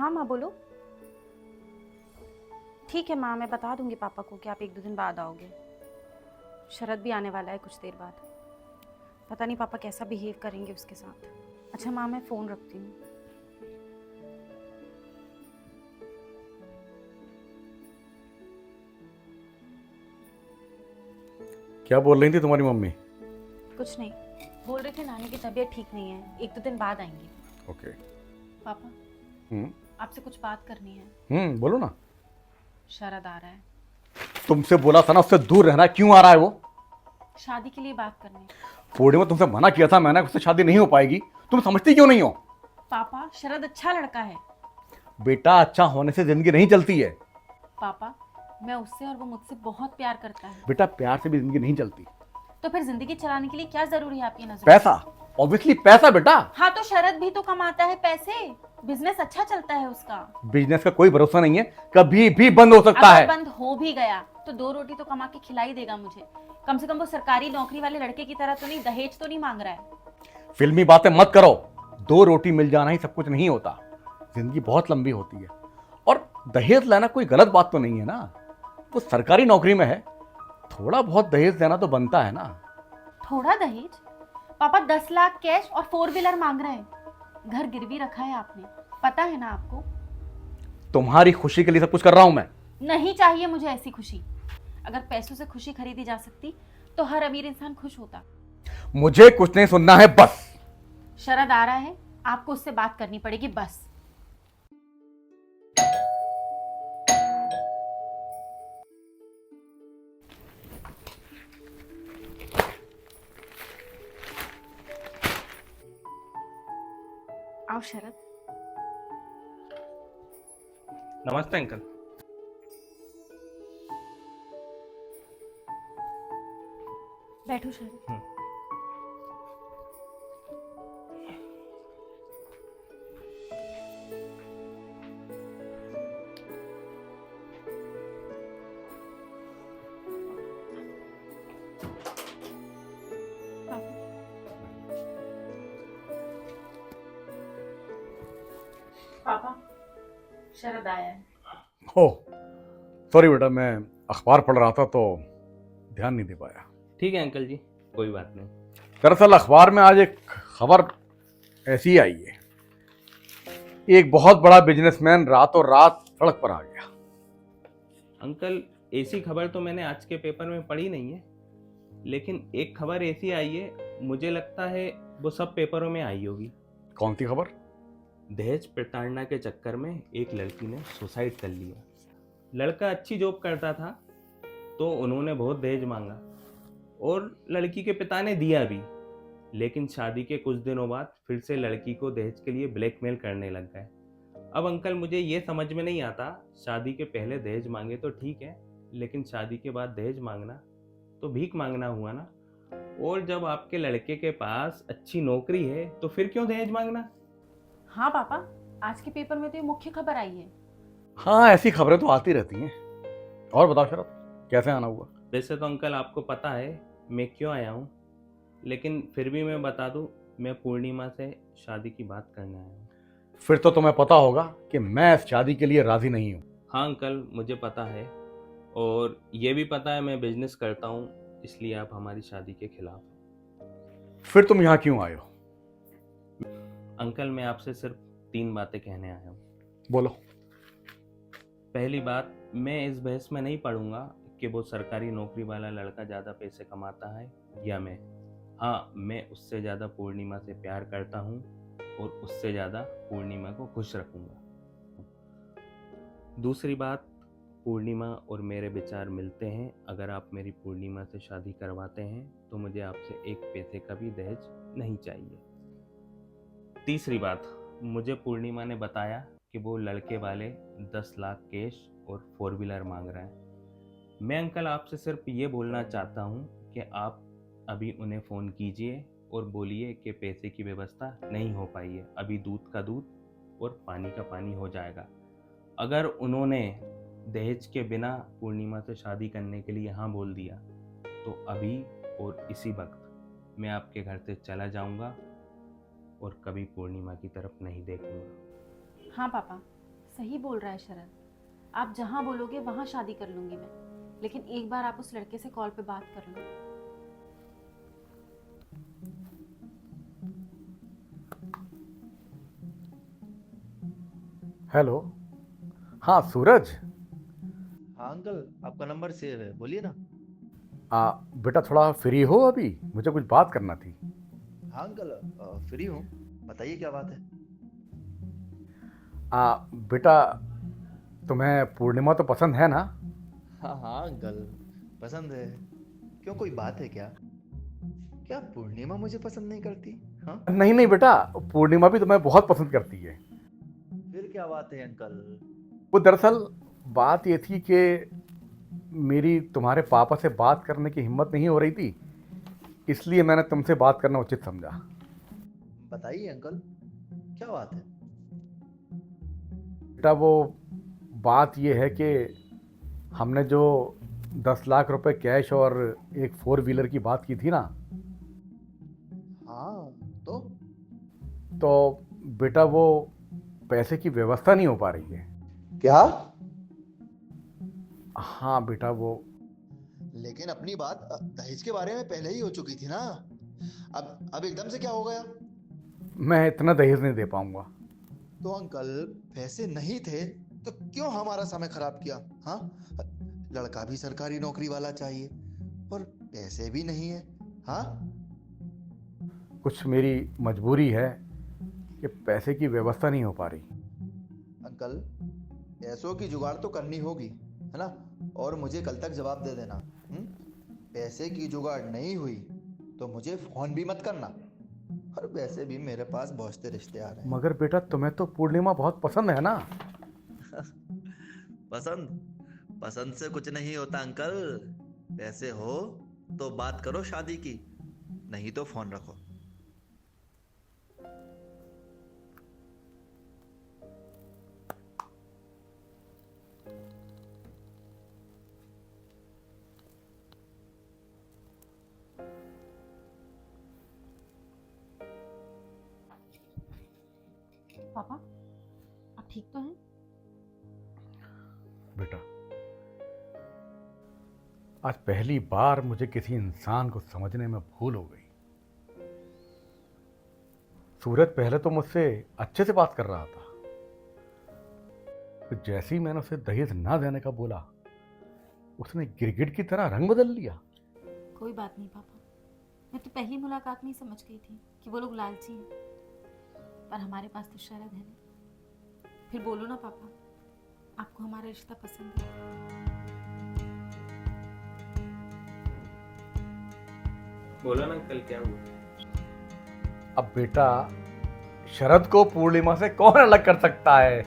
हाँ माँ बोलो। ठीक है माँ, मैं बता दूंगी पापा को कि आप 1-2 दिन बाद आओगे। शरद भी आने वाला है कुछ देर बाद। पता नहीं पापा कैसा बिहेव करेंगे उसके साथ। अच्छा माँ, मैं फ़ोन रखती हूँ। क्या बोल रही थी तुम्हारी मम्मी? कुछ नहीं, बोल रहे थे नानी की तबीयत ठीक नहीं है, 1-2 दिन बाद आएंगे। ओके। पापा, हम्म। आपसे कुछ बात करनी है। बोलो ना। शरद आ रहा है। तुमसे बोला था ना उससे दूर रहना, क्यों आ रहा है वो? शादी के लिए बात करनी। पूर्णिमा, तुमसे मना किया था मैंने, उससे शादी नहीं हो पाएगी। तुम समझती क्यों नहीं हो? पापा, शरद अच्छा लड़का है। बेटा, अच्छा होने से जिंदगी नहीं चलती है। पापा, मैं उससे और वो मुझसे बहुत प्यार करता है। बेटा, प्यार से भी जिंदगी नहीं चलती। तो फिर जिंदगी चलाने के लिए क्या जरूरी है आपकी नजर? पैसा। ऑब्वियसली पैसा बेटा। हाँ तो शरद भी तो कमाता है पैसे, बिजनेस अच्छा चलता है उसका। बिजनेस का कोई भरोसा नहीं है, कभी भी बंद हो सकता अगर है। बंद हो भी गया तो 2 रोटी तो कमा के खिला ही देगा मुझे। कम से कम वो सरकारी नौकरी वाले लड़के की तरह तो नहीं, दहेज तो नहीं मांग रहा है। फिल्मी बातें मत करो। 2 रोटी मिल जाना ही सब कुछ नहीं होता। जिंदगी बहुत लंबी होती है। और दहेज लेना कोई गलत बात तो नहीं है ना। वो सरकारी नौकरी में है, थोड़ा बहुत दहेज देना तो बनता है ना। थोड़ा दहेज? पापा 10 लाख कैश और 4 व्हीलर मांग रहे हैं। घर गिरवी रखा है आपने, पता है ना आपको? तुम्हारी खुशी के लिए सब कुछ कर रहा हूं मैं। नहीं चाहिए मुझे ऐसी खुशी। अगर पैसों से खुशी खरीदी जा सकती तो हर अमीर इंसान खुश होता। मुझे कुछ नहीं सुनना है, बस। शरद आ रहा है, आपको उससे बात करनी पड़ेगी, बस। आओ शरद। नमस्ते अंकल। बैठो शरद। पापा, शरद आया है। हो, सॉरी बेटा, मैं अखबार पढ़ रहा था तो ध्यान नहीं दे पाया। ठीक है अंकल जी, कोई बात नहीं। दरअसल अखबार में आज एक खबर ऐसी आई है, एक बहुत बड़ा बिजनेसमैन रातों रात सड़क पर आ गया। अंकल, ऐसी खबर तो मैंने आज के पेपर में पढ़ी नहीं है, लेकिन एक खबर ऐसी आई है, मुझे लगता है वो सब पेपरों में आई होगी। कौन सी खबर? दहेज प्रताड़ना के चक्कर में एक लड़की ने सुसाइड कर लिया। लड़का अच्छी जॉब करता था तो उन्होंने बहुत दहेज मांगा और लड़की के पिता ने दिया भी, लेकिन शादी के कुछ दिनों बाद फिर से लड़की को दहेज के लिए ब्लैकमेल करने लग गए। अब अंकल, मुझे ये समझ में नहीं आता, शादी के पहले दहेज मांगे तो ठीक है, लेकिन शादी के बाद दहेज मांगना तो भीख मांगना हुआ ना। और जब आपके लड़के के पास अच्छी नौकरी है तो फिर क्यों दहेज मांगना? हाँ पापा, आज के पेपर में तो ये मुख्य खबर आई है। हाँ, ऐसी खबरें तो आती रहती हैं। और बताओ शरद, कैसे आना हुआ? वैसे तो अंकल आपको पता है मैं क्यों आया हूँ, लेकिन फिर भी मैं बता दूँ, मैं पूर्णिमा से शादी की बात करने आया हूँ। फिर तो तुम्हें पता होगा कि मैं इस शादी के लिए राजी नहीं हूँ। हाँ अंकल, मुझे पता है, और ये भी पता है मैं बिजनेस करता हूँ, इसलिए आप हमारी शादी के खिलाफ हैं। फिर तुम यहाँ क्यों आए हो? अंकल, मैं आपसे सिर्फ 3 बातें कहने आया हूँ। बोलो। पहली बात, मैं इस बहस में नहीं पढ़ूंगा कि वो सरकारी नौकरी वाला लड़का ज़्यादा पैसे कमाता है या मैं। हाँ, मैं उससे ज़्यादा पूर्णिमा से प्यार करता हूँ और उससे ज़्यादा पूर्णिमा को खुश रखूंगा। दूसरी बात, पूर्णिमा और मेरे विचार मिलते हैं। अगर आप मेरी पूर्णिमा से शादी करवाते हैं तो मुझे आपसे 1 पैसे का भी दहेज नहीं चाहिए। तीसरी बात, मुझे पूर्णिमा ने बताया कि वो लड़के वाले 10 लाख कैश और 4 व्हीलर मांग रहा है। मैं अंकल आपसे सिर्फ ये बोलना चाहता हूँ कि आप अभी उन्हें फ़ोन कीजिए और बोलिए कि पैसे की व्यवस्था नहीं हो पाई है, अभी दूध का दूध और पानी का पानी हो जाएगा। अगर उन्होंने दहेज के बिना पूर्णिमा से शादी करने के लिए हाँ बोल दिया तो अभी और इसी वक्त मैं आपके घर से चला जाऊंगा और कभी पूर्णिमा की तरफ नहीं देखूंगा। हाँ पापा, सही बोल रहा है शरद। आप जहाँ बोलोगे वहाँ शादी कर लूँगी मैं, लेकिन एक बार आप उस लड़के से कॉल पे बात कर लो। हेलो। हाँ सूरज। हाँ अंकल, आपका नंबर सेव है, बोलिए ना। बेटा थोड़ा फ्री हो अभी, मुझे कुछ बात करना थी। हाँ अंकल, फ्री हूँ, बताइए क्या बात है। बेटा तुम्हें पूर्णिमा तो पसंद है ना? हाँ हाँ अंकल, पसंद है। क्यों, कोई बात है क्या? क्या पूर्णिमा मुझे पसंद नहीं करती? हाँ, नहीं नहीं बेटा, पूर्णिमा भी तुम्हें बहुत पसंद करती है। फिर क्या बात है अंकल? वो दरअसल बात ये थी कि मेरी तुम्हारे पापा से बात करने की हिम्मत नहीं हो रही थी, इसलिए मैंने तुमसे बात करना उचित समझा। बताइए अंकल, क्या बात है? बेटा वो बात ये है कि हमने जो 10 लाख रुपए कैश और एक 4 व्हीलर की बात की थी ना, हाँ, तो तो बेटा वो पैसे की व्यवस्था नहीं हो पा रही है। क्या? हाँ बेटा वो लेकिन अपनी बात दहेज के बारे में पहले ही हो चुकी थी ना। अब एकदम से क्या हो गया? मैं इतना दहेज नहीं दे पाऊंगा। तो अंकल, पैसे नहीं थे तो क्यों हमारा समय खराब किया? हाँ, लड़का भी सरकारी नौकरी वाला चाहिए और पैसे भी नहीं है। हाँ, कुछ मेरी मजबूरी है कि पैसे की व्यवस्था नहीं हो पा रही। अंकल, पैसों की जुगाड़ तो करनी होगी, है ना? और मुझे कल तक जवाब दे देना। पैसे की जुगाड़ नहीं हुई तो मुझे फोन भी मत करना। और वैसे भी मेरे पास बहुत से रिश्ते आ रहे हैं। मगर बेटा तुम्हें तो पूर्णिमा बहुत पसंद है ना? पसंद पसंद से कुछ नहीं होता अंकल। पैसे हो तो बात करो शादी की, नहीं तो फोन रखो। पापा, आप ठीक तो हैं? बेटा आज पहली बार मुझे किसी इंसान को समझने में भूल हो गई। सूरज पहले तो मुझसे अच्छे से बात कर रहा था, फिर जैसे ही मैंने उसे दहेज ना देने का बोला, उसने गिरगिट की तरह रंग बदल लिया। कोई बात नहीं पापा, मैं तो पहली मुलाकात में ही समझ गई थी कि वो लोग लालची हैं, पर हमारे पास तो शरद है ना। फिर बोलो ना पापा, आपको हमारा रिश्ता पसंद है? बोलो ना कल क्या हुआ? अब बेटा शरद को पूर्णिमा से कौन अलग कर सकता है?